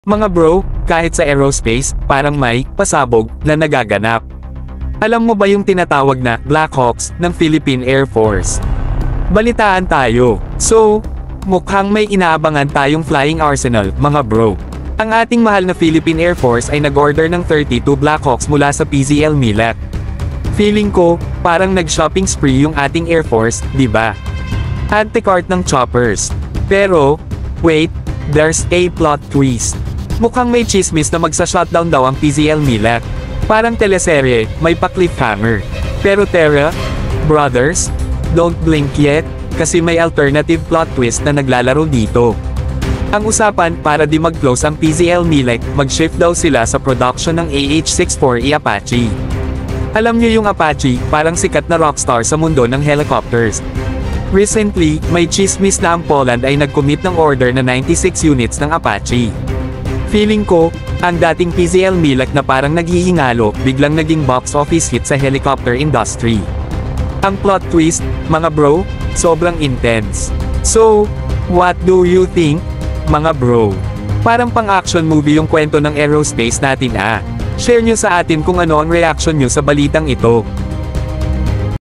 Mga bro, kahit sa aerospace, parang may pasabog na nagaganap. Alam mo ba yung tinatawag na Black Hawks ng Philippine Air Force? Balitaan tayo. So, mukhang may inaabangan tayong flying arsenal, mga bro. Ang ating mahal na Philippine Air Force ay nag-order ng 32 Black Hawks mula sa PZL Milat. Feeling ko, parang nag-shopping spree yung ating Air Force, di ba? Add to cart ng choppers. Pero, wait, there's a plot twist. Mukhang may chismis na magsa-shutdown daw ang PZL Milat. Parang teleserye, may pa-cliffhanger. Pero Terra, brothers, don't blink yet, kasi may alternative plot twist na naglalaro dito. Ang usapan, para di mag-close ang PZL Milat, mag-shift daw sila sa production ng AH-64E Apache. Alam niyo yung Apache, parang sikat na rockstar sa mundo ng helicopters. Recently, may chismis na ang Poland ay nag-commit ng order na 96 units ng Apache. Feeling ko, ang dating PZL Milat na parang naghihingalo, biglang naging box office hit sa helicopter industry. Ang plot twist, mga bro, sobrang intense. So, what do you think, mga bro? Parang pang-action movie yung kwento ng aerospace natin ah. Share nyo sa atin kung ano ang reaction nyo sa balitang ito.